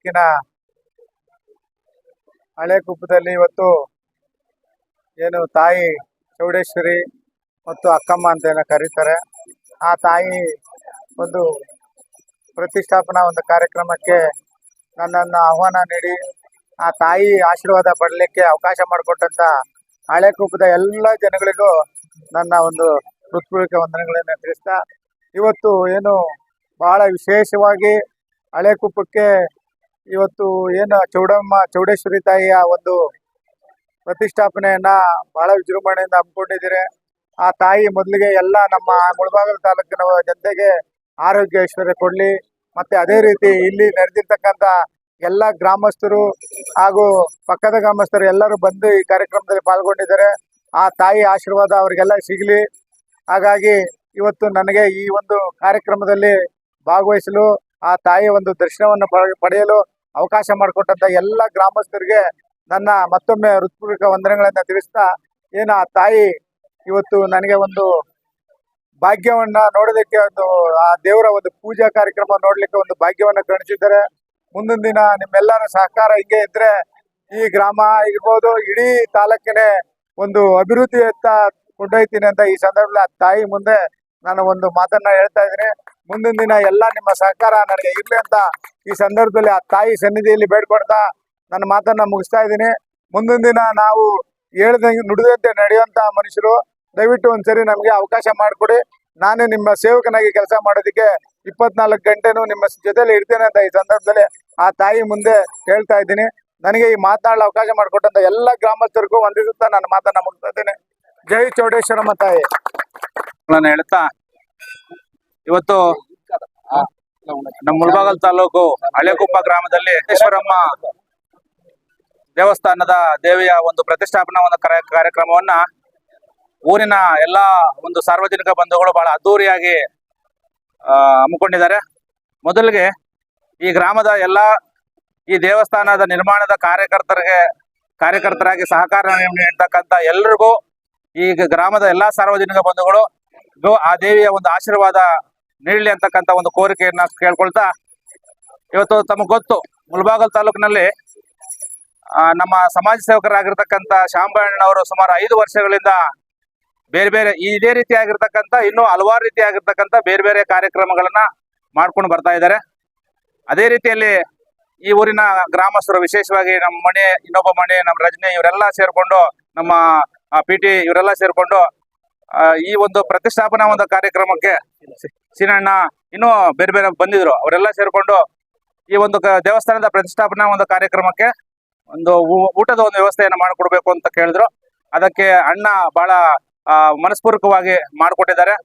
ತಾಲೂಕಿನ ಹಳೇಕುಪ್ಪದಲ್ಲಿ ಇವತ್ತು ಏನು ತಾಯಿ ಚೌಡೇಶ್ವರಿ ಮತ್ತು ಅಕ್ಕಮ್ಮ ಅಂತ ಕರೀತಾರೆ, ಆ ತಾಯಿ ಒಂದು ಪ್ರತಿಷ್ಠಾಪನಾ ಒಂದು ಕಾರ್ಯಕ್ರಮಕ್ಕೆ ನನ್ನನ್ನು ಆಹ್ವಾನ ನೀಡಿ ಆ ತಾಯಿ ಆಶೀರ್ವಾದ ಪಡಲಿಕ್ಕೆ ಅವಕಾಶ ಮಾಡಿಕೊಟ್ಟಂತ ಹಳೇಕುಪ್ಪದ ಎಲ್ಲ ಜನಗಳಿಗೂ ನನ್ನ ಒಂದು ಹೃತ್ಪೂರ್ವಕ ವಂದನೆಗಳನ್ನು ತಿಳಿಸ್ತಾ, ಇವತ್ತು ಏನು ಬಹಳ ವಿಶೇಷವಾಗಿ ಹಳೇಕುಪ್ಪಕ್ಕೆ ಇವತ್ತು ಏನು ಚೌಡೇಶ್ವರಿ ತಾಯಿಯ ಒಂದು ಪ್ರತಿಷ್ಠಾಪನೆಯನ್ನ ಬಹಳ ವಿಜೃಂಭಣೆಯಿಂದ ಹಮ್ಮಿಕೊಂಡಿದ್ದೀರಿ. ಆ ತಾಯಿ ಮೊದಲಿಗೆ ಎಲ್ಲ ನಮ್ಮ ಮುಳಬಾಗಿಲು ತಾಲೂಕಿನ ಜನತೆಗೆ ಆರೋಗ್ಯ ಐಶ್ವರ್ಯ ಕೊಡ್ಲಿ, ಮತ್ತೆ ಅದೇ ರೀತಿ ಇಲ್ಲಿ ನೆರೆದಿರ್ತಕ್ಕಂಥ ಎಲ್ಲ ಗ್ರಾಮಸ್ಥರು ಹಾಗೂ ಪಕ್ಕದ ಗ್ರಾಮಸ್ಥರು ಎಲ್ಲರೂ ಬಂದು ಈ ಕಾರ್ಯಕ್ರಮದಲ್ಲಿ ಪಾಲ್ಗೊಂಡಿದ್ದಾರೆ. ಆ ತಾಯಿ ಆಶೀರ್ವಾದ ಅವರಿಗೆಲ್ಲ ಸಿಗಲಿ. ಹಾಗಾಗಿ ಇವತ್ತು ನನಗೆ ಈ ಒಂದು ಕಾರ್ಯಕ್ರಮದಲ್ಲಿ ಭಾಗವಹಿಸಲು, ಆ ತಾಯಿಯ ಒಂದು ದರ್ಶನವನ್ನು ಪಡೆಯಲು ಅವಕಾಶ ಮಾಡಿಕೊಟ್ಟಂತ ಎಲ್ಲ ಗ್ರಾಮಸ್ಥರಿಗೆ ನನ್ನ ಮತ್ತೊಮ್ಮೆ ಹೃತ್ಪೂರ್ವಕ ವಂದನೆಗಳನ್ನ ತಿಳಿಸ್ತಾ, ಏನು ಆ ತಾಯಿ ಇವತ್ತು ನನಗೆ ಒಂದು ಭಾಗ್ಯವನ್ನ ನೋಡೋದಕ್ಕೆ, ಒಂದು ಆ ದೇವರ ಒಂದು ಪೂಜಾ ಕಾರ್ಯಕ್ರಮ ನೋಡ್ಲಿಕ್ಕೆ ಒಂದು ಭಾಗ್ಯವನ್ನ ಕಣಿಸಿದ್ದಾರೆ. ಮುಂದಿನ ದಿನ ನಿಮ್ಮೆಲ್ಲರ ಸಹಕಾರ ಹಿಂಗೆ ಇದ್ರೆ ಈ ಗ್ರಾಮ ಇರ್ಬೋದು, ಇಡೀ ತಾಲೂಕಿನೇ ಒಂದು ಅಭಿವೃದ್ಧಿಯತ್ತ ಕೊಂಡೊಯ್ತೀನಿ ಅಂತ ಈ ಸಂದರ್ಭದಲ್ಲಿ ಆ ತಾಯಿ ಮುಂದೆ ನಾನು ಒಂದು ಮಾತನ್ನ ಹೇಳ್ತಾ ಇದ್ದೀನಿ. ಮುಂದಿನ ದಿನ ಎಲ್ಲ ನಿಮ್ಮ ಸಹಕಾರ ನನಗೆ ಇರ್ಲಿ ಅಂತ ಈ ಸಂದರ್ಭದಲ್ಲಿ ಆ ತಾಯಿ ಸನ್ನಿಧಿಯಲ್ಲಿ ಬೇಡ್ಕೊಡ್ತಾ ನನ್ನ ಮಾತನ್ನ ಮುಗಿಸ್ತಾ ಇದ್ದೀನಿ. ಮುಂದಿನ ದಿನ ನಾವು ಹೇಳ್ದಂಗೆ ನುಡಿದಂತೆ ನಡೆಯುವಂತ ಮನುಷ್ಯರು, ದಯವಿಟ್ಟು ಒಂದ್ಸರಿ ನಮಗೆ ಅವಕಾಶ ಮಾಡಿಕೊಡಿ. ನಾನೇ ನಿಮ್ಮ ಸೇವಕನಾಗಿ ಕೆಲಸ ಮಾಡೋದಕ್ಕೆ 24 ಗಂಟೆನೂ ನಿಮ್ಮ ಜೊತೆಲಿ ಇರ್ತೇನೆ ಅಂತ ಈ ಸಂದರ್ಭದಲ್ಲಿ ಆ ತಾಯಿ ಮುಂದೆ ಹೇಳ್ತಾ ಇದ್ದೀನಿ. ನನಗೆ ಈ ಮಾತನಾಡಲು ಅವಕಾಶ ಮಾಡಿಕೊಟ್ಟಂತ ಎಲ್ಲ ಗ್ರಾಮಸ್ಥರಿಗೂ ವಂದಿಸುತ್ತಾ ನನ್ನ ಮಾತನ್ನ ಮುಗಿಸ್ತಾ ಇದ್ದೇನೆ. ಜೈ ಚೌಡೇಶ್ವರಮ್ಮ ತಾಯಿ. ನಾನು ಹೇಳ್ತಾ, ಇವತ್ತು ನಮ್ಮ ಮುಳಬಾಗಿಲು ತಾಲೂಕು ಹಳೇಕುಪ್ಪ ಗ್ರಾಮದಲ್ಲಿ ಚೌಡೇಶ್ವರಮ್ಮ ದೇವಸ್ಥಾನದ ದೇವಿಯ ಒಂದು ಪ್ರತಿಷ್ಠಾಪನಾ ಒಂದು ಕಾರ್ಯಕ್ರಮವನ್ನ ಊರಿನ ಎಲ್ಲಾ ಒಂದು ಸಾರ್ವಜನಿಕ ಬಂಧುಗಳು ಬಹಳ ಅದ್ದೂರಿಯಾಗಿ ಹಮ್ಮಿಕೊಂಡಿದ್ದಾರೆ. ಮೊದಲಿಗೆ ಈ ಗ್ರಾಮದ ಈ ದೇವಸ್ಥಾನದ ನಿರ್ಮಾಣದ ಕಾರ್ಯಕರ್ತರಾಗಿ ಸಹಕಾರ ನೀಡತಕ್ಕಂತ ಎಲ್ರಿಗೂ, ಈ ಗ್ರಾಮದ ಎಲ್ಲಾ ಸಾರ್ವಜನಿಕ ಬಂಧುಗಳು ಆ ದೇವಿಯ ಒಂದು ಆಶೀರ್ವಾದ ನೀಡಲಿ ಅಂತಕ್ಕಂಥ ಒಂದು ಕೋರಿಕೆಯನ್ನ ಕೇಳ್ಕೊಳ್ತಾ, ಇವತ್ತು ತಮಗೆ ಗೊತ್ತು, ಮುಳಬಾಗಿಲು ತಾಲೂಕಿನಲ್ಲಿ ನಮ್ಮ ಸಮಾಜ ಸೇವಕರಾಗಿರ್ತಕ್ಕಂಥ ಶಾಂಬಣ್ಣವರು ಸುಮಾರು 5 ವರ್ಷಗಳಿಂದ ಬೇರೆ ಬೇರೆ ಇದೇ ರೀತಿಯಾಗಿರ್ತಕ್ಕಂಥ ಇನ್ನೂ ಹಲವಾರು ರೀತಿಯಾಗಿರ್ತಕ್ಕಂಥ ಬೇರೆ ಬೇರೆ ಕಾರ್ಯಕ್ರಮಗಳನ್ನ ಮಾಡ್ಕೊಂಡು ಬರ್ತಾ ಇದ್ದಾರೆ. ಅದೇ ರೀತಿಯಲ್ಲಿ ಈ ಊರಿನ ಗ್ರಾಮಸ್ಥರು, ವಿಶೇಷವಾಗಿ ನಮ್ಮ ಮಣಿ, ಇನ್ನೊಬ್ಬ ಮಣಿ, ನಮ್ಮ ರಜನಿ, ಇವರೆಲ್ಲ ಸೇರ್ಕೊಂಡು, ನಮ್ಮ PT ಇವರೆಲ್ಲ ಸೇರ್ಕೊಂಡು ಈ ಒಂದು ಪ್ರತಿಷ್ಠಾಪನಾ ಒಂದು ಕಾರ್ಯಕ್ರಮಕ್ಕೆ, ಸೀನಣ್ಣ, ಇನ್ನೂ ಬೇರೆ ಬೇರೆ ಬಂದಿದ್ರು, ಅವರೆಲ್ಲ ಸೇರ್ಕೊಂಡು ಈ ಒಂದು ದೇವಸ್ಥಾನದ ಪ್ರತಿಷ್ಠಾಪನಾ ಒಂದು ಕಾರ್ಯಕ್ರಮಕ್ಕೆ ಒಂದು ಊಟದ ಒಂದು ವ್ಯವಸ್ಥೆಯನ್ನು ಮಾಡಿಕೊಡ್ಬೇಕು ಅಂತ ಕೇಳಿದ್ರು. ಅದಕ್ಕೆ ಅಣ್ಣ ಬಹಳ ಮನಸ್ಪೂರ್ವಕವಾಗಿ ಮಾಡಿಕೊಟ್ಟಿದ್ದಾರೆ.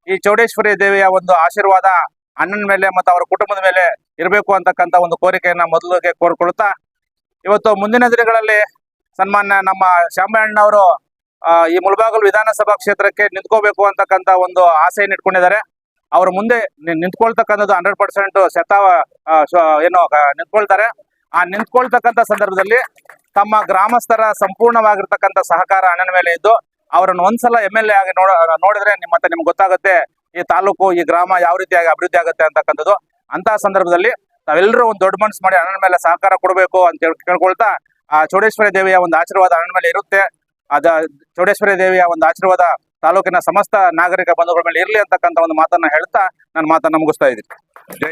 ಈ ಚೌಡೇಶ್ವರಿ ದೇವಿಯ ಒಂದು ಆಶೀರ್ವಾದ ಅಣ್ಣನ ಮೇಲೆ ಮತ್ತು ಅವರ ಕುಟುಂಬದ ಮೇಲೆ ಇರಬೇಕು ಅಂತಕ್ಕಂಥ ಒಂದು ಕೋರಿಕೆಯನ್ನ ಮೊದಲಿಗೆ ಕೋರ್ಕೊಳ್ತಾ, ಇವತ್ತು ಮುಂದಿನ ದಿನಗಳಲ್ಲಿ ಸನ್ಮಾನ್ಯ ನಮ್ಮ ಶಾಂಬಣ್ಣವರು ಈ ಮುಳಬಾಗಿಲು ವಿಧಾನಸಭಾ ಕ್ಷೇತ್ರಕ್ಕೆ ನಿಂತ್ಕೋಬೇಕು ಅಂತಕ್ಕಂಥ ಒಂದು ಆಸೆಯನ್ನು ಇಟ್ಕೊಂಡಿದ್ದಾರೆ. ಅವ್ರ ಮುಂದೆ ನಿಂತ್ಕೊಳ್ತಕ್ಕಂಥದ್ದು 100% ಏನು ನಿಂತ್ಕೊಳ್ತಾರೆ. ಆ ನಿಂತ್ಕೊಳ್ತಕ್ಕಂಥ ಸಂದರ್ಭದಲ್ಲಿ ತಮ್ಮ ಗ್ರಾಮಸ್ಥರ ಸಂಪೂರ್ಣವಾಗಿರ್ತಕ್ಕಂಥ ಸಹಕಾರ ಅಣ್ಣನ ಮೇಲೆ ಇದ್ದು, ಅವರನ್ನು ಒಂದ್ಸಲ MLA ಆಗಿ ನೋಡಿದ್ರೆ ನಿಮ್ಗೆ ಗೊತ್ತಾಗುತ್ತೆ ಈ ತಾಲೂಕು, ಈ ಗ್ರಾಮ ಯಾವ ರೀತಿಯಾಗಿ ಅಭಿವೃದ್ಧಿ ಆಗುತ್ತೆ ಅಂತಕ್ಕಂಥದ್ದು. ಅಂತಹ ಸಂದರ್ಭದಲ್ಲಿ ನಾವೆಲ್ಲರೂ ಒಂದು ದೊಡ್ಡ ಮನಸ್ಸು ಮಾಡಿ ಅಣ್ಣನ ಮೇಲೆ ಸಹಕಾರ ಕೊಡಬೇಕು ಅಂತ ಕೇಳ್ಕೊಳ್ತಾ, ಆ ಚೌಡೇಶ್ವರಿ ದೇವಿಯ ಒಂದು ಆಶೀರ್ವಾದ ಅಣ್ಣನ ಮೇಲೆ ಇರುತ್ತೆ. ಚೌಡೇಶ್ವರಿ ದೇವಿಯ ಒಂದು ಆಶೀರ್ವಾದ ತಾಲೂಕಿನ ಸಮಸ್ತ ನಾಗರಿಕ ಬಂಧುಗಳ ಮೇಲೆ ಇರಲಿ ಅಂತಕ್ಕಂಥ ಒಂದು ಮಾತನ್ನ ಹೇಳ್ತಾ ನನ್ನ ಮಾತನ್ನ ಮುಗಿಸ್ತಾ ಇದ್ದೀನಿ.